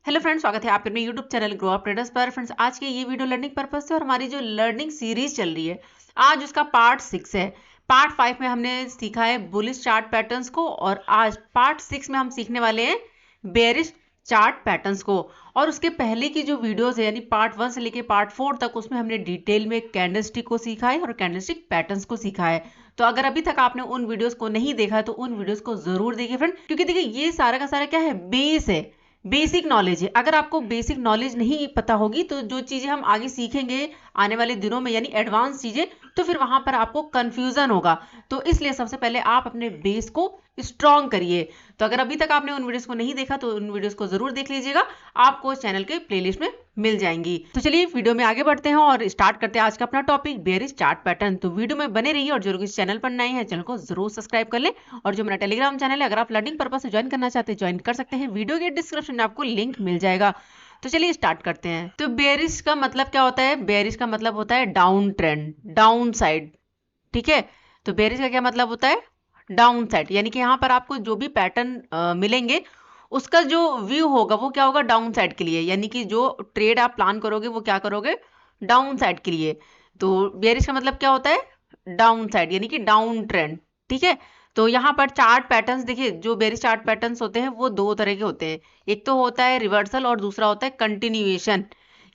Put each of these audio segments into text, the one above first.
Hello friends, स्वागत है आपके अपने YouTube channel grow up traders पर। फ्रेंड्स, आज की ये वीडियो लर्निंग पर्पस से और हमारी जो लर्निंग सीरीज चल रही है, आज उसका पार्ट 6 है। पार्ट 5 में हमने सीखा है बुलिश चार्ट पैटर्न्स को और आज पार्ट 6 में हम सीखने वाले हैं बेयरिश चार्ट पैटर्न्स को। और उसके पहले की जो वीडियोस है यानी पार्ट 1 से लेके पार्ट 4 तक, उसमें हमने डिटेल में कैंडलस्टिक को सीखा है और कैंडलस्टिक पैटर्न्स को सीखा है। तो अगर अभी तक आपने उन वीडियोस को नहीं देखा है तो उन वीडियोस को जरूर देखिए फ्रेंड, क्योंकि देखिए ये सारा का सारा क्या है, बेस है, बेसिक नॉलेज है। अगर आपको बेसिक नॉलेज नहीं पता होगी तो जो चीजें हम आगे सीखेंगे आने वाले दिनों में यानी एडवांस चीजें, तो फिर वहां पर आपको कंफ्यूजन होगा। तो इसलिए सबसे पहले आप अपने बेस को स्ट्रॉन्ग करिए। तो अगर अभी तक आपने उन वीडियोस को नहीं देखा तो उन वीडियोस को जरूर देख लीजिएगा, आपको चैनल के प्लेलिस्ट में मिल जाएंगी। तो चलिए वीडियो में आगे बढ़ते हैं और स्टार्ट करते हैं आज का अपना टॉपिक बेयरिश चार्ट पैटर्न। तो वीडियो में बने रहिए और जो लोग इस चैनल पर नए हैं चैनल को जरूर सब्सक्राइब कर लें। और जो मेरा टेलीग्राम चैनल है, अगर आप लर्निंग पर्पस से ज्वाइन करना चाहते हैं ज्वाइन कर सकते हैं, वीडियो के डिस्क्रिप्शन में आपको लिंक मिल जाएगा। तो चलिए स्टार्ट करते हैं। तो बेयरिश का मतलब क्या होता है? बेयरिश का मतलब होता है डाउन ट्रेंड, डाउन साइड। ठीक है, तो बेयरिश का क्या मतलब होता है? डाउन साइड, यानी कि यहाँ पर आपको जो भी पैटर्न मिलेंगे उसका जो व्यू होगा वो क्या होगा? डाउन साइड के लिए, यानी कि जो ट्रेड आप प्लान करोगे वो क्या करोगे? डाउन साइड के लिए। तो बेयरिश का मतलब क्या होता है? डाउन साइड, यानी कि डाउन ट्रेंड। ठीक है, तो यहाँ पर चार्ट पैटर्न्स देखिए, जो बेयरिश चार्ट पैटर्न्स होते हैं वो दो तरह के होते हैं। एक तो होता है रिवर्सल और दूसरा होता है कंटिन्यूएशन।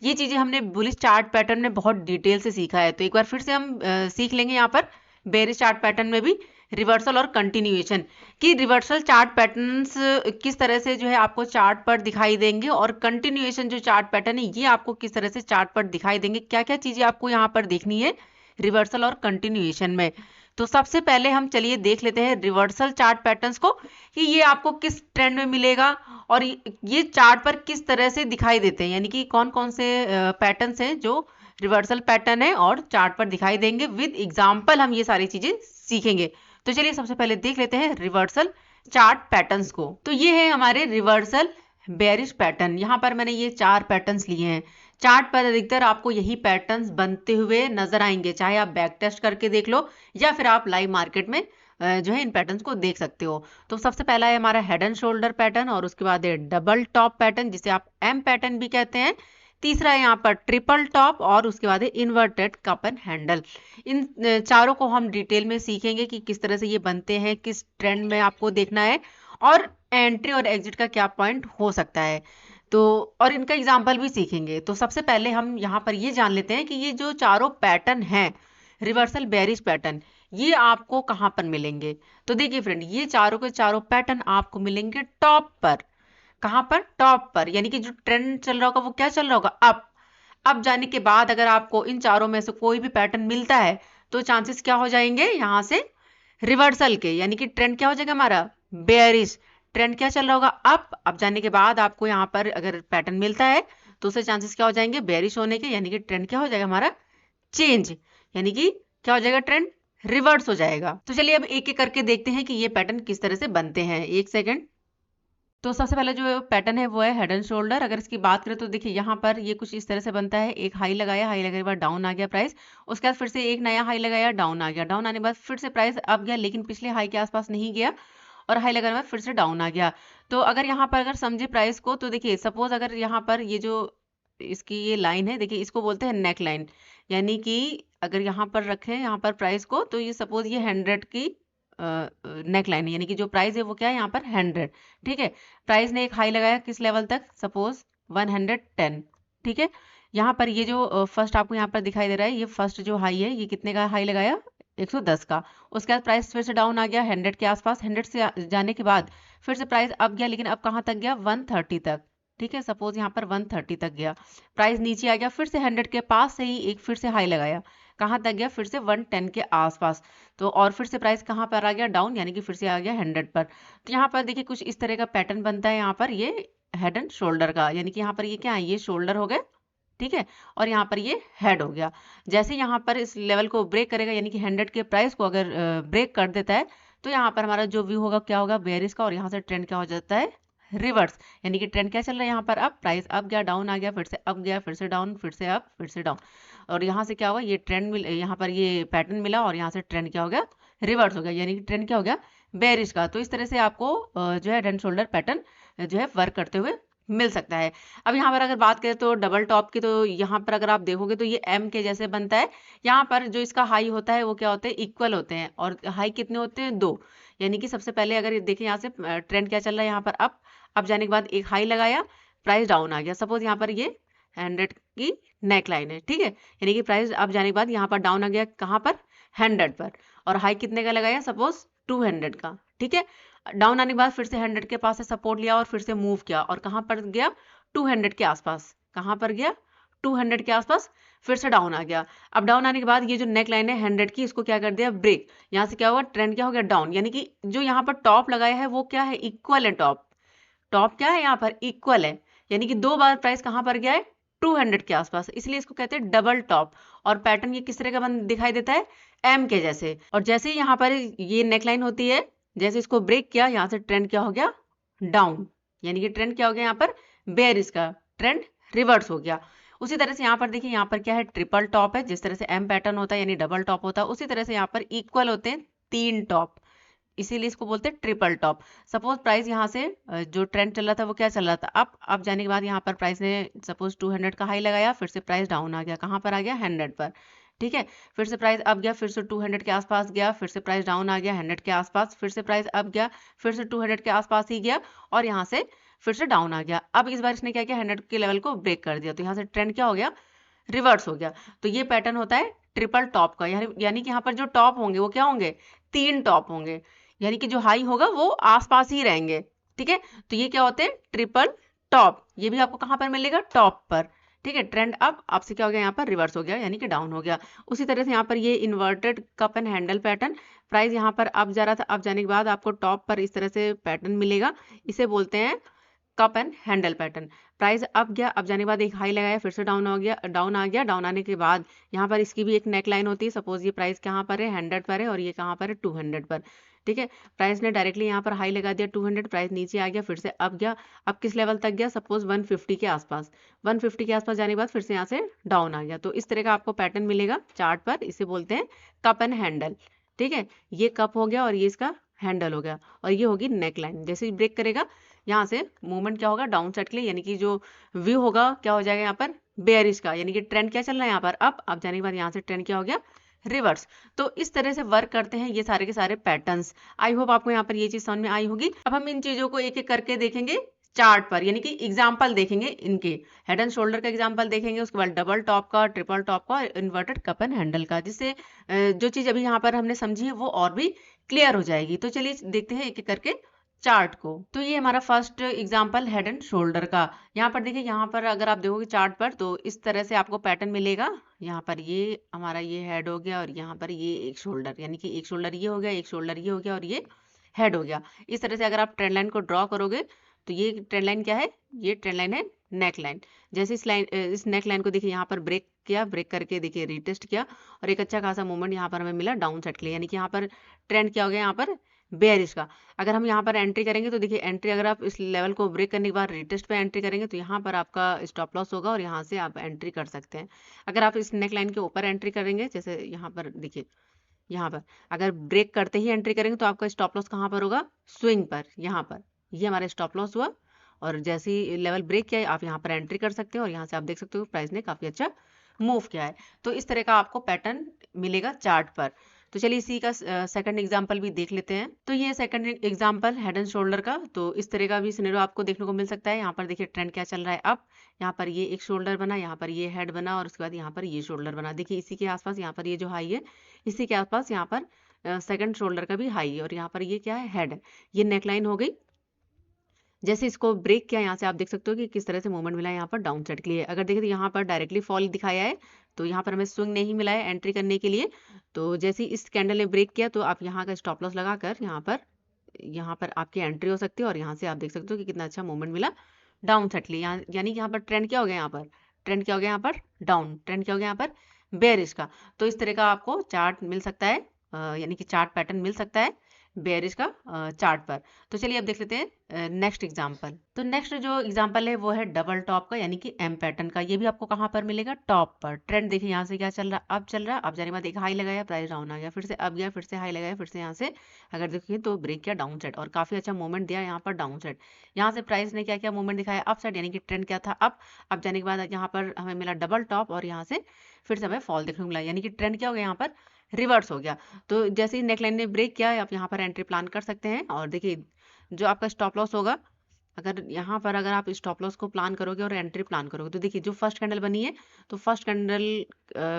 ये चीजें हमने बुलिश चार्ट पैटर्न में बहुत डिटेल से सीखा है, तो एक बार फिर से हम सीख लेंगे यहाँ पर बेयरिश चार्ट पैटर्न में भी रिवर्सल और कंटिन्यूएशन कि रिवर्सल चार्ट पैटर्न्स किस तरह से जो है आपको चार्ट पर दिखाई देंगे और कंटिन्यूएशन जो चार्ट पैटर्न है ये आपको किस तरह से चार्ट पर दिखाई देंगे। क्या क्या चीजें आपको यहाँ पर देखनी है रिवर्सल और कंटिन्यूएशन में। तो सबसे पहले हम चलिए देख लेते हैं रिवर्सल चार्ट पैटर्न्स को कि ये आपको किस ट्रेंड में मिलेगा और ये चार्ट पर किस तरह से दिखाई देते हैं, यानी कि कौन कौन से पैटर्न्स हैं जो रिवर्सल पैटर्न है और चार्ट पर दिखाई देंगे। विद एग्जाम्पल हम ये सारी चीजें सीखेंगे। तो चलिए सबसे पहले देख लेते हैं रिवर्सल चार्ट पैटर्न्स को। तो ये है हमारे रिवर्सल बेयरिश पैटर्न। यहाँ पर मैंने ये 4 पैटर्न्स लिए हैं। चार्ट पर अधिकतर आपको यही पैटर्न्स बनते हुए नजर आएंगे, चाहे आप बैक टेस्ट करके देख लो या फिर आप लाइव मार्केट में जो है इन पैटर्न्स को देख सकते हो। तो सबसे पहला है हमारा हेड एंड शोल्डर पैटर्न और उसके बाद है डबल टॉप पैटर्न जिसे आप एम पैटर्न भी कहते हैं। तीसरा है यहाँ पर ट्रिपल टॉप और उसके बाद है इन्वर्टेड कप एंड हैंडल। इन चारों को हम डिटेल में सीखेंगे कि किस तरह से ये बनते हैं, किस ट्रेंड में आपको देखना है और एंट्री और एग्जिट का क्या पॉइंट हो सकता है। तो और इनका एग्जाम्पल भी सीखेंगे। तो सबसे पहले हम यहाँ पर ये जान लेते हैं कि ये जो चारों पैटर्न हैं रिवर्सल बेयरिश पैटर्न, ये आपको कहाँ पर मिलेंगे। तो देखिए फ्रेंड, ये चारों के चारों पैटर्न आपको मिलेंगे टॉप पर। कहां पर? टॉप पर, यानी कि जो ट्रेंड चल रहा होगा वो क्या चल रहा होगा? अप जाने के बाद अगर आपको इन चारों में से कोई भी पैटर्न मिलता है तो चांसेस क्या हो जाएंगे यहां से? रिवर्सल के, यानी कि ट्रेंड क्या हो जाएगा हमारा? बेयरिश। ट्रेंड क्या चल रहा होगा? अप जाने के बाद आपको यहाँ पर अगर पैटर्न मिलता है तो उससे चांसेस क्या हो जाएंगे? बेयरिश होने के, यानी कि ट्रेंड क्या हो जाएगा हमारा? चेंज, यानी कि क्या हो जाएगा? ट्रेंड रिवर्स हो जाएगा। तो चलिए अब एक एक करके देखते हैं कि ये पैटर्न किस तरह से बनते हैं। एक सेकेंड। तो सबसे पहले जो पैटर्न है वो है हेड एंड शोल्डर। अगर इसकी बात करें तो देखिए यहाँ पर ये कुछ इस तरह से बनता है। एक हाई लगाया, हाई लगाने के बाद डाउन आ गया प्राइस, उसके बाद फिर से एक नया हाई लगाया, डाउन आ गया, डाउन आने के बाद फिर से प्राइस अप गया लेकिन पिछले हाई के आसपास नहीं गया और हाई लगाने के बाद फिर से डाउन आ गया। तो अगर यहाँ पर अगर समझे प्राइस को तो देखिए सपोज अगर यहाँ पर ये जो इसकी ये लाइन है, देखिए इसको बोलते हैं नेक लाइन, यानी कि अगर यहाँ पर रखें यहाँ पर प्राइस को तो ये सपोज ये 100 की नेक लाइन है, यानी कि जो प्राइस है वो क्या है यहाँ पर? 100। ठीक है, प्राइस ने एक हाई लगाया किस लेवल तक? सपोज 110। ठीक है, यहाँ पर ये जो फर्स्ट आपको यहाँ पर दिखाई दे रहा है, ये फर्स्ट जो हाई है ये कितने का हाई लगाया? 110 का। उसके बाद प्राइस फिर से डाउन आ गया 100 के आसपास। 100 से जाने के बाद फिर से प्राइस अप गया, लेकिन अब कहाँ तक गया? 130 तक। ठीक है, सपोज यहाँ पर 130 तक गया, प्राइस नीचे आ गया, फिर से 100 के पास से ही एक फिर से हाई लगाया, कहाँ तक गया? फिर से 110 के आसपास। तो और फिर से प्राइस कहाँ पर आ गया? डाउन, यानी कि फिर से आ गया 100 पर। तो यहाँ पर देखिए कुछ इस तरह का पैटर्न बनता है यहाँ पर ये हेड एंड शोल्डर का, यानी कि यहाँ पर ये क्या है? ये शोल्डर हो गए, ठीक है, और यहाँ पर ये हेड हो गया। जैसे यहाँ पर इस लेवल को ब्रेक करेगा, यानी कि 100 के प्राइस को अगर ब्रेक कर देता है तो यहाँ पर हमारा जो व्यू होगा क्या होगा? बेयरिश का, और यहाँ से ट्रेंड क्या हो जाता है? रिवर्स, यानी कि ट्रेंड क्या चल रहा है यहाँ पर? अप, प्राइस अप गया, डाउन आ गया, फिर से अप गया, फिर से डाउन, फिर से अप, फिर से डाउन, और यहाँ से क्या हुआ? ये ट्रेंड मिल, यहाँ पर ये पैटर्न मिला और यहाँ से ट्रेंड क्या हो गया? रिवर्स हो गया, यानी कि ट्रेंड क्या हो गया? बेयरिश का। तो इस तरह से आपको जो है हेड एंड शोल्डर पैटर्न जो है वर्क करते हुए मिल सकता है। अब यहाँ पर अगर बात करें तो डबल टॉप की, तो यहाँ पर अगर आप देखोगे तो ये एम के जैसे बनता है। यहाँ पर जो इसका हाई होता है वो क्या होते हैं, इक्वल होते हैं। और हाई कितने होते हैं, 2। यानी कि सबसे पहले अगर देखें यहाँ से ट्रेंड क्या चल रहा है, यहाँ पर अप जाने के बाद एक हाई लगाया, प्राइस डाउन आ गया। सपोज यहाँ पर ये 100 की नेक लाइन है, ठीक है, यानी कि प्राइस अप जाने के बाद यहाँ पर डाउन आ गया, कहाँ पर, 100 पर। और हाई कितने का लगाया, सपोज 200 का, ठीक है। डाउन आने के बाद फिर से 100 के पास से सपोर्ट लिया और फिर से मूव किया, और कहाँ पर गया, 200 के आसपास। कहाँ पर गया, 200 के आसपास, फिर से डाउन आ गया। अब डाउन आने के बाद ये जो नेक लाइन है 100 की, इसको क्या कर दिया, ब्रेक। यहाँ से क्या हुआ, ट्रेंड क्या हो गया, डाउन। यानी कि जो यहाँ पर टॉप लगाया है वो क्या है, इक्वल है। टॉप क्या है, यहाँ पर इक्वल है। यानी कि 2 बार प्राइस कहाँ पर गया है, 200 के आसपास, इसलिए इसको कहते हैं डबल टॉप। और पैटर्न ये किस तरह का दिखाई देता है, एम के जैसे। और जैसे यहाँ पर ये नेकलाइन होती है, जैसे इसको ब्रेक किया, यहाँ से ट्रेंड क्या हो गया, डाउन। यानी कि ट्रेंड क्या हो गया, यहाँ पर बेयरिश का ट्रेंड रिवर्स हो गया। उसी तरह से यहाँ पर देखिए, यहाँ पर क्या है, ट्रिपल टॉप है। जिस तरह से एम पैटर्न होता है यानी डबल टॉप होता है, उसी तरह से यहाँ पर इक्वल होते हैं 3 टॉप, इसीलिए इसको बोलते हैं ट्रिपल टॉप। सपोज प्राइस यहाँ से जो ट्रेंड चल रहा था वो क्या चल रहा था, अप जाने के बाद यहाँ पर प्राइस ने सपोज 200 का हाई लगाया, फिर से प्राइस डाउन आ गया, कहाँ पर आ गया, 100 पर, ठीक है। फिर से प्राइस अप गया, फिर से 200 के आसपास गया, फिर से प्राइस डाउन आ गया 100 के आसपास, फिर से प्राइस अप गया, फिर से 200 के आसपास ही गया, और यहाँ से फिर से डाउन आ गया। अब इस बार इसने क्या किया, 100 के लेवल को ब्रेक कर दिया, तो यहाँ से ट्रेंड क्या हो गया, रिवर्स हो गया। तो ये पैटर्न होता है ट्रिपल टॉप का। यानी कि यहाँ पर जो टॉप होंगे वो क्या होंगे, 3 टॉप होंगे। यानी कि जो हाई होगा वो आसपास ही रहेंगे, ठीक है। तो ये क्या होते हैं, ट्रिपल टॉप। ये भी आपको कहाँ पर मिलेगा, टॉप पर, ठीक है। ट्रेंड अप, आपसे क्या हो गया, यहाँ पर रिवर्स हो गया, यानी कि डाउन हो गया। उसी तरह से यहाँ पर ये inverted cup and handle pattern, price यहाँ पर अप जा रहा था, अप जाने के बाद आपको टॉप पर इस तरह से पैटर्न मिलेगा, इसे बोलते हैं cup and handle pattern. Price up गया, अप जाने के बाद एक हाई लगाया, फिर से डाउन हो गया, डाउन आ गया। डाउन आने के बाद यहाँ पर इसकी भी एक नेक लाइन होती है। सपोज ये प्राइस कहाँ पर है, 100 पर है, और ये कहाँ पर है, 200 पर, ठीक है। प्राइस ने डायरेक्टली यहाँ पर हाई लगा दिया 200, प्राइस नीचे आ गया, फिर से अप गया। अब किस लेवल तक गया, सपोज 150 के आसपास। 150 के आसपास जाने के बाद फिर से यहाँ से डाउन आ गया। तो इस तरह का आपको पैटर्न मिलेगा चार्ट पर, इसे बोलते हैं कप एंड हैंडल, ठीक है। ये कप हो गया और ये इसका हैंडल हो गया, और ये होगी नेक लाइन। जैसे ही ब्रेक करेगा यहाँ से मूवमेंट क्या होगा, डाउन साइड के लिए, यानी कि जो व्यू होगा क्या हो जाएगा, यहाँ पर बेयरिश का। यानी कि ट्रेंड क्या चल रहा है, यहाँ पर अप जाने के बाद यहाँ से ट्रेंड क्या हो गया, रिवर्स। तो इस तरह से वर्क करते हैं ये सारे के सारे पैटर्न्स। आई होप आपको यहाँ पर ये चीज समझ में आई होगी। अब हम इन चीजों को एक एक करके देखेंगे चार्ट पर, यानी कि एग्जाम्पल देखेंगे इनके। हेड एंड शोल्डर का एग्जाम्पल देखेंगे, उसके बाद डबल टॉप का, ट्रिपल टॉप का, इन्वर्टेड कप एंड हैंडल का, जिससे जो चीज अभी यहाँ पर हमने समझी है वो और भी क्लियर हो जाएगी। तो चलिए देखते हैं एक एक करके चार्ट को। तो ये हमारा first example head and shoulder का। यहाँ पर देखिए, यहाँ पर अगर आप देखोगे चार्ट पर तो इस तरह से आपको पैटर्न मिलेगा। यहाँ पर ये हमारा ये हेड हो गया, और यहाँ पर ये एक शोल्डर, यानी कि एक शोल्डर ये हो गया, एक शोल्डर ये हो गया, और ये हेड हो गया। इस तरह से अगर आप ट्रेंड लाइन को ड्रॉ करोगे तो ये ट्रेंड लाइन क्या है, ये ट्रेंड लाइन है नेक लाइन। जैसे इस नेक लाइन को देखिए, यहाँ पर ब्रेक किया, ब्रेक करके देखिए रीटेस्ट किया, और एक अच्छा खासा मूवमेंट यहाँ पर हमें मिला डाउन साइड के लिए। यानी कि यहाँ पर ट्रेंड क्या हो गया, यहाँ पर बेयरिश का। अगर हम यहाँ पर एंट्री करेंगे तो देखिए, एंट्री अगर आप इस लेवल को ब्रेक करने के बाद रिटेस्ट पे एंट्री करेंगे तो यहाँ पर आपका स्टॉप लॉस होगा, और यहाँ से आप एंट्री कर सकते हैं। अगर आप इस नेक लाइन के ऊपर एंट्री करेंगे, जैसे यहाँ पर देखिए, यहाँ पर अगर ब्रेक करते ही एंट्री करेंगे तो आपका स्टॉप लॉस कहाँ पर होगा, स्विंग पर। यहाँ पर ये हमारा स्टॉप लॉस हुआ, और जैसे ही लेवल ब्रेक किया आप यहाँ पर एंट्री कर सकते हो, और यहाँ से आप देख सकते हो प्राइस ने काफी अच्छा मूव किया है। तो इस तरह का आपको पैटर्न मिलेगा चार्ट पर। तो चलिए इसी का सेकंड एग्जांपल भी देख लेते हैं। तो ये second example head and shoulder का। तो इस तरह का भी सिनेरियो आपको देखने को मिल सकता है। यहाँ पर देखिए ट्रेंड क्या चल रहा है, अप। यहाँ पर ये एक शोल्डर बना, यहाँ पर ये हेड बना, और उसके बाद यहाँ पर ये शोल्डर बना। देखिए इसी के आसपास यहाँ पर ये जो हाई है, इसी के आसपास यहाँ पर सेकंड शोल्डर का भी हाई है, और यहाँ पर ये क्या है, हेड है। ये नेकलाइन हो गई। जैसे इसको ब्रेक किया, यहाँ से आप देख सकते हो कि किस तरह से मूवमेंट मिला है यहाँ पर डाउन साइड के लिए। अगर देखें तो यहाँ पर डायरेक्टली फॉल दिखाया है, तो यहाँ पर हमें स्विंग नहीं मिला है एंट्री करने के लिए। तो जैसे ही इस कैंडल ने ब्रेक किया तो आप यहाँ का स्टॉप लॉस लगाकर यहाँ पर आपकी एंट्री हो सकती है, और यहाँ से आप देख सकते हो कि कितना अच्छा मूवमेंट मिला डाउन साइड के लिए। यानी कि यहाँ पर ट्रेंड क्या हो गया, यहाँ पर ट्रेंड क्या हो गया, यहाँ पर डाउन। ट्रेंड क्या हो गया, यहाँ पर बेयरिश का। तो इस तरह का आपको चार्ट मिल सकता है, यानी कि चार्ट पैटर्न मिल सकता है बेयरिश का चार्ट पर। तो चलिए अब देख लेते हैं नेक्स्ट एग्जांपल। तो नेक्स्ट जो एग्जांपल है वो है डबल टॉप का, यानी कि एम पैटर्न का। ये भी आपको कहाँ पर मिलेगा? टॉप पर। ट्रेंड देखिए यहाँ से क्या चल रहा, अब चल रहा, अब जाने के बाद एक हाई लगाया, प्राइस डाउन आ गया, फिर से अब गया, फिर से हाई लगाया, फिर से यहाँ से अगर देखिए तो ब्रेक किया डाउन साइड और काफी अच्छा मूवमेंट दिया यहाँ पर डाउन साइड। यहाँ से प्राइस ने क्या क्या मूवमेंट दिखाया? अप साइड, यानी कि ट्रेंड क्या था? अब जाने के बाद यहाँ पर हमें मिला डबल टॉप और यहाँ से फिर से हमें फॉल देखने को मिला, यानी कि ट्रेंड क्या हो गया? यहाँ पर रिवर्स हो गया। तो जैसे ही नेकलाइन ने ब्रेक किया, आप यहाँ पर एंट्री प्लान कर सकते हैं। और देखिए जो आपका स्टॉप लॉस होगा, अगर यहाँ पर अगर आप स्टॉप लॉस को प्लान करोगे और एंट्री प्लान करोगे, तो देखिए जो फर्स्ट कैंडल बनी है, तो फर्स्ट कैंडल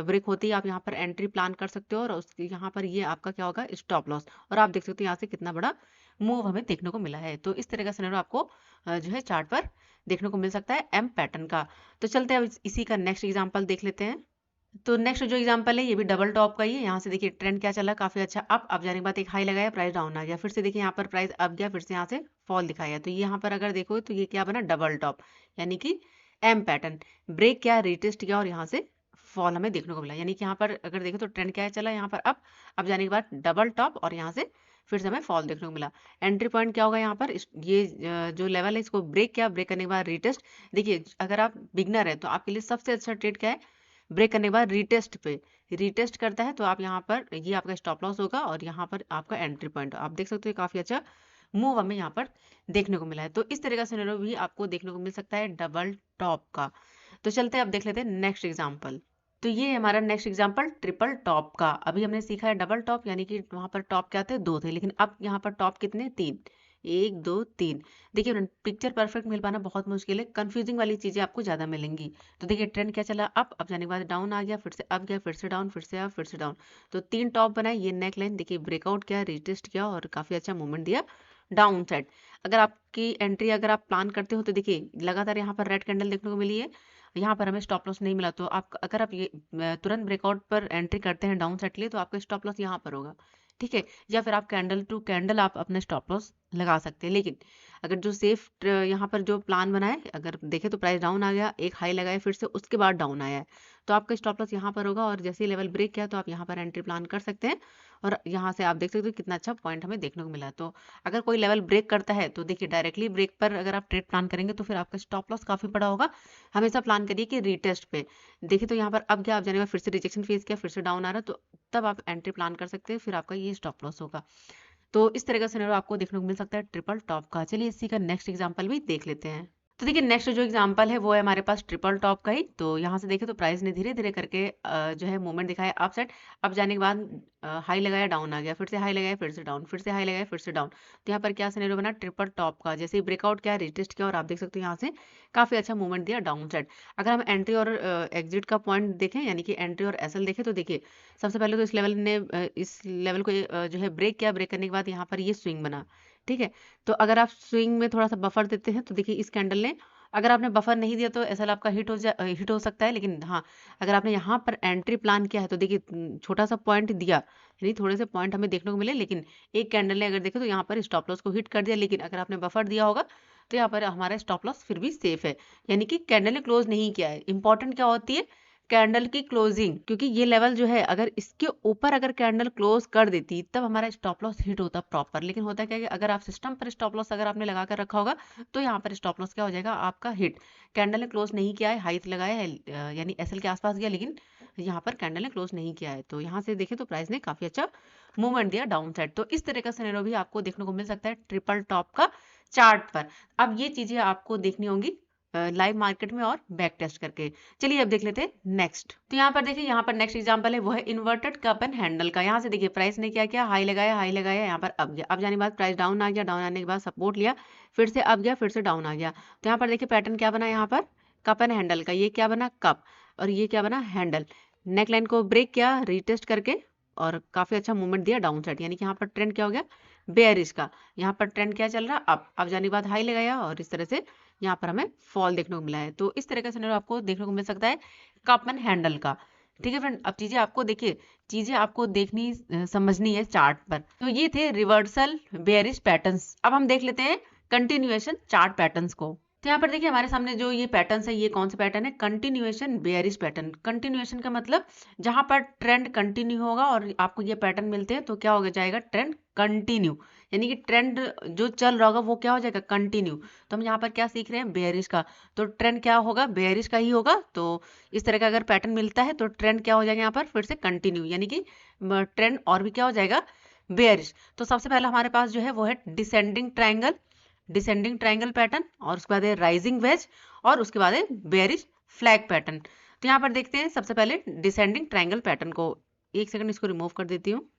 ब्रेक होती है आप यहाँ पर एंट्री प्लान कर सकते हो और उसके यहाँ पर ये आपका क्या होगा? Stop loss. और आप देख सकते हो यहाँ से कितना बड़ा मूव हमें देखने को मिला है। तो इस तरह का सिनेरियो आपको जो है चार्ट पर देखने को मिल सकता है एम पैटर्न का। तो चलते हैं अब इसी का नेक्स्ट एग्जाम्पल देख लेते हैं। तो नेक्स्ट जो एग्जांपल है ये भी डबल टॉप का ही है। यहाँ से देखिए ट्रेंड क्या चला, काफी अच्छा अब जाने के बाद एक हाई लगाया, प्राइस डाउन आ गया, फिर से देखिए यहाँ पर प्राइस अप गया, फिर से यहाँ से फॉल दिखाया। तो ये यहाँ पर अगर देखो तो ये क्या बना? डबल टॉप, यानी कि एम पैटर्न। ब्रेक किया, रिटेस्ट किया और यहाँ से फॉल हमें देखने को मिला। यानी कि यहाँ पर अगर देखें तो ट्रेंड क्या है चला, यहाँ पर अब जाने के बाद डबल टॉप और यहाँ से फिर से हमें फॉल देखने को मिला। एंट्री पॉइंट क्या होगा यहाँ पर? ये जो लेवल है इसको ब्रेक किया, ब्रेक करने के बाद रिटेस्ट। देखिए अगर आप बिगनर है तो आपके लिए सबसे अच्छा ट्रेड क्या है? ब्रेक करने के बाद रिटेस्ट पे, रिटेस्ट करता है तो आप यहाँ पर ये आपका स्टॉप लॉस होगा और यहाँ पर आपका एंट्री पॉइंट। आप देख सकते हो काफी अच्छा मूव हमें यहाँ पर देखने को मिला है। तो इस तरह का सिनेरियो भी आपको देखने को मिल सकता है डबल टॉप का। तो चलते हैं अब देख लेते हैं नेक्स्ट एग्जांपल। तो ये हमारा नेक्स्ट एग्जांपल ट्रिपल टॉप का। अभी हमने सीखा है डबल टॉप, यानी कि वहां पर टॉप क्या थे? 2 थे, लेकिन अब यहाँ पर टॉप कितने? 3। 1 2 3। देखिए फ्रेंड पिक्चर परफेक्ट मिल पाना बहुत मुश्किल है, कंफ्यूजिंग वाली चीजें आपको ज्यादा मिलेंगी। तो देखिए ट्रेंड क्या चला, अब जाने के बाद डाउन आ गया, फिर से अप गया, फिर से डाउन, फिर से अप, फिर से डाउन। तो 3 टॉप बनाए। ये नेक लाइन देखिए ब्रेकआउट किया, रिटेस्ट किया और काफी अच्छा मूवमेंट दिया डाउन साइड। अगर आपकी एंट्री अगर आप प्लान करते हो तो देखिए लगातार यहाँ पर रेड कैंडल देखने को मिली है, यहाँ पर हमें स्टॉप लॉस नहीं मिला। तो आप अगर आप ये तुरंत ब्रेकआउट पर एंट्री करते हैं डाउन साइड के लिए, तो आपका स्टॉप लॉस यहाँ पर होगा, ठीक है। या फिर आप कैंडल टू कैंडल आप अपना स्टॉप लॉस लगा सकते हैं। लेकिन अगर जो सेफ यहाँ पर जो प्लान बना है, अगर देखें तो प्राइस डाउन आ गया, एक हाई लगाया, फिर से उसके बाद डाउन आया है, तो आपका स्टॉप लॉस यहाँ पर होगा। और जैसे ही लेवल ब्रेक किया तो आप यहाँ पर एंट्री प्लान कर सकते हैं और यहाँ से आप देख सकते हो कितना अच्छा पॉइंट हमें देखने को मिला। तो अगर कोई लेवल ब्रेक करता है तो देखिए डायरेक्टली ब्रेक पर अगर आप ट्रेड प्लान करेंगे तो फिर आपका स्टॉप लॉस काफी बड़ा होगा। हमेशा प्लान करिए कि रीटेस्ट पे। देखिए तो यहाँ पर अब क्या, आप जाने फिर से रिजेक्शन फेस किया, फिर से डाउन आ रहा, तो तब आप एंट्री प्लान कर सकते हैं, फिर आपका ये स्टॉप लॉस होगा। तो इस तरह का सिनेरियो आपको देखने को मिल सकता है ट्रिपल टॉप का। चलिए इसी का नेक्स्ट एग्जांपल भी देख लेते हैं। तो देखिए नेक्स्ट जो एग्जांपल है वो है हमारे पास ट्रिपल टॉप का ही। तो यहाँ से देखें तो प्राइस ने धीरे धीरे करके जो है मूवमेंट दिखाया अप साइड। अब जाने के बाद हाई लगाया, डाउन आ गया, फिर से हाई लगाया, फिर से डाउन, फिर से हाई लगाया, फिर से डाउन। तो यहाँ पर क्या सिनेरियो बना? ट्रिपल टॉप का। जैसे ही ब्रेकआउट किया, रिटेस्ट किया और आप देख सकते हो यहाँ से काफी अच्छा मूवमेंट दिया डाउन साइड। अगर हम एंट्री और एग्जिट का पॉइंट देखें, यानी कि एंट्री और एसएल देखें, तो देखिए सबसे पहले तो इस लेवल ने इस लेवल को जो है ब्रेक किया, ब्रेक करने के बाद यहाँ पर ये स्विंग बना, ठीक है। तो अगर आप स्विंग में थोड़ा सा बफर देते हैं तो देखिए इस कैंडल ने, अगर आपने बफर नहीं दिया तो एसएल आपका हिट हो सकता है। लेकिन हाँ, अगर आपने यहाँ पर एंट्री प्लान किया है तो देखिए छोटा सा पॉइंट दिया, यानी थोड़े से पॉइंट हमें देखने को मिले, लेकिन एक कैंडल ने अगर देखे तो यहाँ पर स्टॉप लॉस को हिट कर दिया। लेकिन अगर आपने बफर दिया होगा तो यहाँ पर हमारा स्टॉप लॉस फिर भी सेफ है, यानी कि कैंडल ने क्लोज नहीं किया है। इंपॉर्टेंट क्या होती है? कैंडल की क्लोजिंग, क्योंकि ये लेवल जो है अगर इसके ऊपर अगर कैंडल क्लोज कर देती तब हमारा स्टॉप लॉस हिट होता प्रॉपर। लेकिन होता क्या है कि अगर आप सिस्टम पर स्टॉप लॉस अगर आपने लगा कर रखा होगा तो यहाँ पर स्टॉप लॉस क्या हो जाएगा? आपका हिट। कैंडल ने क्लोज नहीं किया है, हाई लगाया है, यानी एसएल के आसपास गया, लेकिन यहाँ पर कैंडल ने क्लोज नहीं किया है। तो यहाँ से देखें तो प्राइस ने काफी अच्छा मूवमेंट दिया डाउन साइड। तो इस तरह का सिनेरियो भी आपको देखने को मिल सकता है ट्रिपल टॉप का चार्ट पर। अब ये चीजें आपको देखनी होंगी लाइव मार्केट में और बैक टेस्ट करके। चलिए अब देख लेते हैं नेक्स्ट। तो यहाँ पर देखिए, यहाँ पर नेक्स्ट एग्जांपल है वो है इन्वर्टेड कप एंड हैंडल का। यहाँ से देखिए प्राइस ने क्या किया? हाई लगाया, हाई लगाया, यहाँ पर अब गया, अब जाने के बाद प्राइस डाउन आ गया, डाउन आने के बाद सपोर्ट लिया, फिर से अब गया, फिर से डाउन आ गया। तो यहाँ पर देखिए पैटर्न क्या बना? यहाँ पर कप एंड हैंडल का। ये क्या बना? कप, और ये क्या बना? हैंडल। नेकलाइन को ब्रेक किया रिटेस्ट करके और काफी अच्छा मूवमेंट दिया डाउन साइड, यानी कि यहाँ पर ट्रेंड क्या हो गया? बेयरिश का। यहाँ पर ट्रेंड क्या चल रहा? अब जाने के बाद हाई लगाया और इस तरह से यहाँ पर हमें फॉल देखने को मिला है। तो इस तरह का सिनेरियो आपको देखने को मिल सकता है कप एंड हैंडल का, ठीक है फ्रेंड। अब चीजें आपको देखिए, चीजें आपको देखनी समझनी है चार्ट पर। तो ये थे रिवर्सल बेयरिश पैटर्न्स। अब हम देख लेते हैं कंटिन्यूएशन चार्ट पैटर्न्स को। तो यहाँ पर देखिए हमारे सामने जो ये पैटर्न है, ये कौन सा पैटर्न है? Continuation bearish pattern. कंटिन्यूएशन का मतलब जहां पर ट्रेंड कंटिन्यू होगा और आपको ये पैटर्न मिलते हैं तो क्या हो जाएगा? ट्रेंड कंटिन्यू, यानी कि ट्रेंड जो चल रहा होगा वो क्या हो जाएगा? कंटिन्यू। तो हम यहाँ पर क्या सीख रहे हैं? बेयरिश का। तो ट्रेंड क्या होगा? बेयरिश का ही होगा। तो इस तरह का अगर पैटर्न मिलता है तो ट्रेंड क्या हो जाएगा? यहाँ पर फिर से कंटिन्यू, यानी कि ट्रेंड और भी क्या हो जाएगा? बेयरिश। तो सबसे पहले हमारे पास जो है वो है descending triangle, descending triangle pattern, और उसके बाद है राइजिंग वेज, और उसके बाद है बेयरिश फ्लैग पैटर्न। तो यहाँ पर देखते हैं सबसे पहले डिसेंडिंग ट्राइंगल पैटर्न को। एक सेकंड इसको रिमूव कर देती हूँ।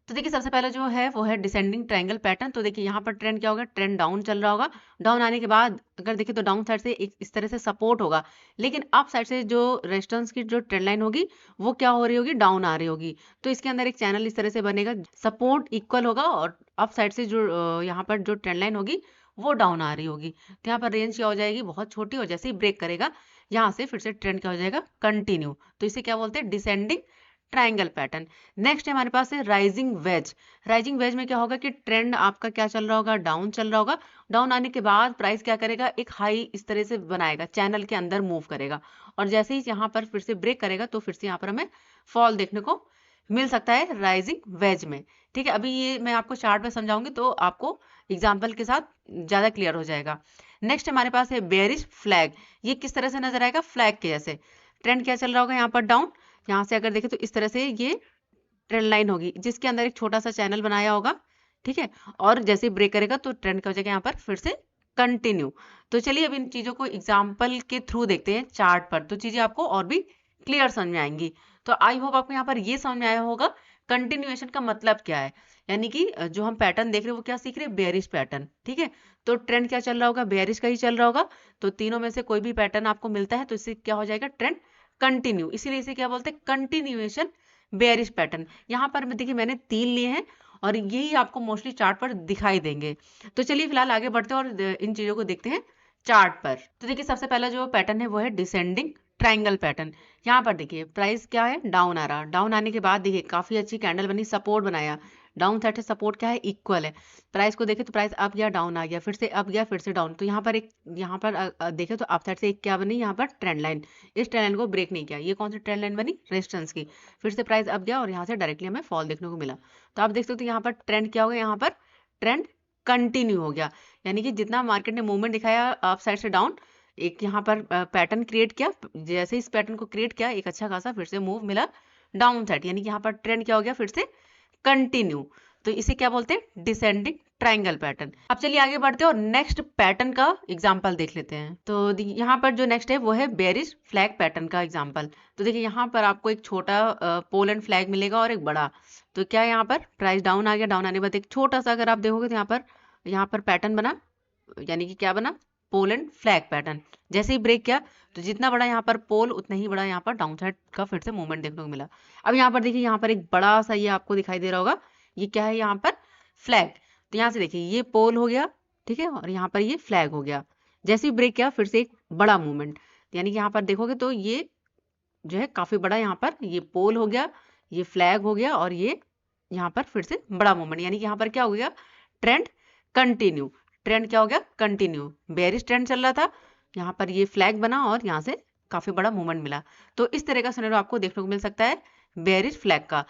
तो देखिए सबसे पहले जो है वो है डिसेंडिंग ट्रायंगल पैटर्न। तो देखिए यहाँ पर ट्रेंड क्या होगा? ट्रेंड डाउन चल रहा होगा। डाउन आने के बाद अगर देखिए तो डाउन साइड से एक इस तरह से सपोर्ट होगा, लेकिन अप साइड से जो रेजिस्टेंस की जो ट्रेंड लाइन होगी वो क्या हो रही होगी? डाउन आ रही होगी। तो इसके अंदर एक चैनल इस तरह से बनेगा, सपोर्ट इक्वल होगा और अप साइड से जो यहाँ पर जो ट्रेंड लाइन होगी वो डाउन आ रही होगी। तो यहाँ पर रेंज क्या हो जाएगी? बहुत छोटी। और जैसे ही ब्रेक करेगा यहाँ से फिर से ट्रेंड क्या हो जाएगा? कंटिन्यू। तो इसे क्या बोलते हैं? Descending triangle pattern. नेक्स्ट हमारे पास है राइजिंग वेज। राइजिंग वेज में क्या होगा कि ट्रेंड आपका क्या चल रहा होगा? डाउन चल रहा होगा। डाउन आने के बाद प्राइस क्या करेगा? एक हाई इस तरह से बनाएगा, चैनल के अंदर मूव करेगा, और जैसे ही यहाँ पर फिर से ब्रेक करेगा तो फिर से यहाँ पर हमें फॉल देखने को मिल सकता है राइजिंग वेज में। ठीक है, अभी ये मैं आपको चार्ट में समझाऊंगी तो आपको एग्जाम्पल के साथ ज्यादा क्लियर हो जाएगा। नेक्स्ट हमारे पास है बेयरिश फ्लैग। ये किस तरह से नजर आएगा? फ्लैग के जैसे। ट्रेंड क्या चल रहा होगा? यहाँ पर डाउन। यहाँ से अगर देखें तो इस तरह से ये ट्रेंड लाइन होगी जिसके अंदर एक छोटा सा चैनल बनाया होगा। ठीक है, और जैसे ब्रेक करेगा तो ट्रेंड क्या हो जाएगा? यहाँ पर फिर से कंटिन्यू। तो चलिए अब इन चीजों को एग्जाम्पल के थ्रू देखते हैं चार्ट पर, तो चीजें आपको और भी क्लियर समझ में आएंगी। तो आई होप आपको यहाँ पर ये समझ में आया होगा कंटिन्यूएशन का मतलब क्या है। यानी कि जो हम पैटर्न देख रहे हैं वो क्या सीख रहे हैं? Bearish pattern. ठीक है, तो ट्रेंड क्या चल रहा होगा? बेयरिश का ही चल रहा होगा। तो तीनों में से कोई भी पैटर्न आपको मिलता है तो इससे क्या हो जाएगा? Trend continue. इसीलिए इसे क्या बोलते हैं? Continuation bearish pattern. यहाँ पर देखिए मैंने 3 लिए हैं और यही आपको मोस्टली चार्ट पर दिखाई देंगे। तो चलिए फिलहाल आगे बढ़ते हैं और इन चीजों को देखते हैं चार्ट पर। तो देखिए सबसे पहला जो पैटर्न है वो है डिसेंडिंग ट्राइंगल पैटर्न। यहाँ पर देखिए प्राइस क्या है? डाउन आ रहा। डाउन आने के बाद देखिए काफी अच्छी कैंडल बनी, सपोर्ट बनाया। डाउन साइड से सपोर्ट क्या है? इक्वल है। प्राइस को देखे तो प्राइस अप गया, डाउन आ गया, फिर से अप गया, फिर से डाउन। तो यहाँ पर एक, यहाँ पर देखे तो अप साइड से एक क्या बनी? यहाँ पर ट्रेंड लाइन। इस ट्रेंड लाइन को ब्रेक नहीं किया। ये कौन सी ट्रेंड लाइन बनी? रेजिस्टेंस की। फिर से प्राइस अप गया और यहाँ से डायरेक्टली हमें फॉल देखने को मिला। तो आप देख सकते हो यहाँ पर ट्रेंड क्या हो गया? यहाँ पर ट्रेंड कंटिन्यू हो गया। यानी कि जितना मार्केट ने मूवमेंट दिखाया अप साइड से डाउन, एक यहाँ पर पैटर्न क्रिएट किया, जैसे इस पैटर्न को क्रिएट किया एक अच्छा खासा फिर से मूव मिला डाउन साइड, यानी कि यहाँ पर ट्रेंड क्या हो गया? फिर से कंटिन्यू। तो इसे क्या बोलते हैं? Descending triangle pattern. अब चलिए आगे बढ़ते हैं और नेक्स्ट पैटर्न का एग्जांपल देख लेते हैं। तो यहाँ पर जो नेक्स्ट है वो है बेयरिश फ्लैग पैटर्न का एग्जांपल। तो देखिए यहाँ पर आपको एक छोटा पोल एंड फ्लैग मिलेगा और एक बड़ा। तो क्या यहाँ पर प्राइस डाउन आ गया, डाउन आने के बाद एक छोटा सा अगर आप देखोगे तो यहाँ पर पैटर्न बना, यानी कि क्या बना? Pole and flag pattern. जैसे ही ब्रेक किया तो जितना बड़ा यहाँ पर पोल उतना ही बड़ा यहाँ पर डाउन साइड का फिर से मूवमेंट देखने को मिला। अब यहाँ पर देखिए यहाँ पर एक बड़ा सा ये आपको दिखाई दे रहा होगा, ये क्या है? यहाँ पर फ्लैग। तो यहाँ से देखिए ये पोल हो गया, ठीक है, और यहाँ पर ये फ्लैग हो गया। जैसे ही ब्रेक किया फिर से एक बड़ा मूवमेंट, यानी कि यहाँ पर देखोगे तो ये जो है काफी बड़ा, यहाँ पर ये पोल हो गया, ये फ्लैग हो गया, और ये यहाँ पर फिर से बड़ा मूवमेंट, यानी कि यहाँ पर क्या हो गया? Trend continue. ट्रेंड क्या हो गया? कंटिन्यू। बेयरिश ट्रेंड चल रहा था, यहाँ पर ये फ्लैग बना और यहाँ से काफी बड़ा मूवमेंट मिला। तो इस तरह का सिनेरियो आपको देखने को मिल सकता है बेयरिश फ्लैग का।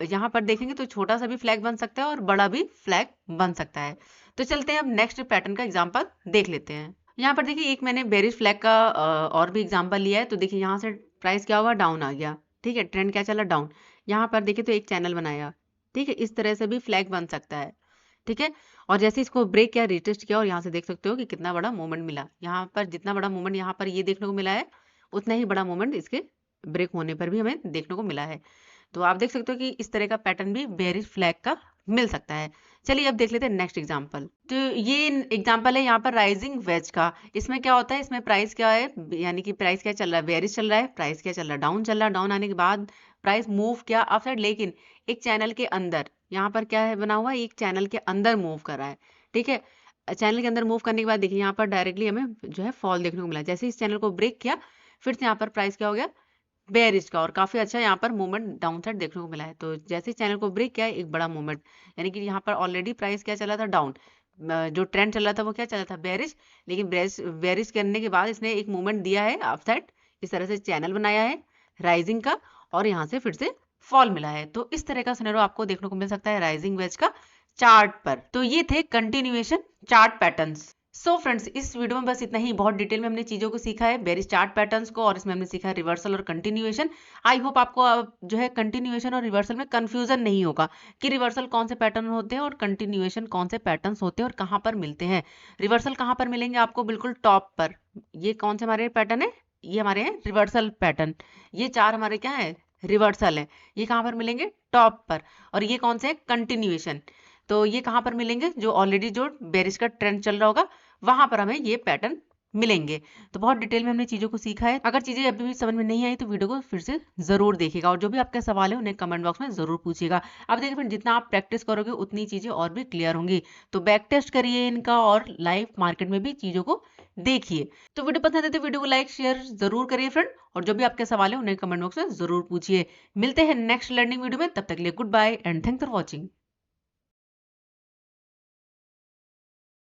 यहाँ पर देखेंगे तो छोटा सा भी फ्लैग बन सकता है और बड़ा भी फ्लैग बन सकता है। तो चलते हैं अब नेक्स्ट पैटर्न का एग्जांपल देख लेते हैं। यहाँ पर देखिए एक मैंने बेयरिश फ्लैग का और भी एग्जांपल लिया है। तो देखिए यहाँ से प्राइस क्या हुआ? डाउन आ गया। ठीक है, ट्रेंड क्या चला? डाउन। यहाँ पर देखिए तो एक चैनल बनाया। ठीक है, इस तरह से भी फ्लैग बन सकता है। ठीक है, और जैसे इसको ब्रेक किया, रिटेस्ट किया, और यहाँ से देख सकते हो कि कितना बड़ा मूवमेंट मिला। यहाँ पर जितना बड़ा मूवमेंट यहाँ पर ये देखने को मिला है उतना ही बड़ा मूवमेंट इसके ब्रेक होने पर भी हमें देखने को मिला है। तो आप देख सकते हो कि इस तरह का पैटर्न भी बेयरिश फ्लैग का मिल सकता है। चलिए अब देख लेते हैं नेक्स्ट एग्जांपल। तो ये एग्जांपल है यहाँ पर राइजिंग वेज का। इसमें क्या होता है? इसमें प्राइस क्या है, यानी कि प्राइस क्या चल रहा है? बेयरिश चल रहा है। प्राइस क्या चल रहा है? डाउन चल रहा है। डाउन आने के बाद प्राइस मूव किया अपसाइड, लेकिन एक चैनल के अंदर, यहाँ पर क्या है बना हुआ? एक चैनल के अंदर मूव कर रहा है। ठीक है, चैनल के अंदर मूव करने के बाद देखिए यहाँ पर डायरेक्टली हमें जो है फॉल देखने को मिला। जैसे इस चैनल को ब्रेक किया फिर से यहाँ पर प्राइस क्या हो गया? बेयरिश का, और काफी अच्छा यहाँ पर मूवमेंट डाउन साइड देखने को मिला है। तो जैसे चैनल को ब्रेक किया एक बड़ा मूवमेंट, यानी कि यहाँ पर ऑलरेडी प्राइस क्या चला था? डाउन। जो ट्रेंड चल रहा था वो क्या चल रहा था, बेरिश। लेकिन बेरिश करने के बाद इसने एक मूवमेंट दिया है अपसाइड, इस तरह से चैनल बनाया है राइजिंग का, और यहाँ से फिर से फॉल मिला है। तो इस तरह का सिनेरियो आपको देखने को मिल सकता है राइजिंग वेज का चार्ट पर। तो ये थे continuation chart patterns. So friends, इस वीडियो में बस इतना ही। बहुत डिटेल में हमने चीजों को सीखा है, बेरिश चार्ट पैटर्न्स को, और इसमें हमने सीखा है रिवर्सल और कंटिन्यूएशन। आई होप आपको जो है कंटिन्यूएशन और रिवर्सल में कंफ्यूजन नहीं होगा कि रिवर्सल कौन से पैटर्न होते हैं और कंटिन्यूएशन कौन से पैटर्न्स होते हैं और कहाँ पर मिलते हैं। रिवर्सल कहाँ पर मिलेंगे आपको, बिल्कुल टॉप पर। ये कौन से हमारे पैटर्न है, ये हमारे हैं रिवर्सल पैटर्न। ये चार हमारे क्या है, रिवर्सल है। ये कहाँ पर मिलेंगे, टॉप पर। और ये कौन से है, कंटिन्यूएशन। तो ये कहाँ पर मिलेंगे, जो ऑलरेडी जो बेरिश का ट्रेंड चल रहा होगा वहां पर हमें ये पैटर्न मिलेंगे। तो बहुत डिटेल में हमने चीजों को सीखा है। अगर चीजें अभी भी समझ में नहीं आई तो वीडियो को फिर से जरूर देखिएगा, और जो भी आपके सवाल है उन्हें कमेंट बॉक्स में जरूर पूछिएगा। अब देखिए फ्रेंड, जितना आप प्रैक्टिस करोगे उतनी चीजें और भी क्लियर होंगी। तो बैक टेस्ट करिए इनका, और लाइव मार्केट में भी चीजों को देखिए। तो वीडियो पसंद है तो वीडियो को लाइक शेयर जरूर करिए फ्रेंड, और जो भी आपके सवाल है उन्हें कमेंट बॉक्स में जरूर पूछिए। मिलते हैं नेक्स्ट लर्निंग वीडियो में, तब तक के लिए goodbye and thanks for watching.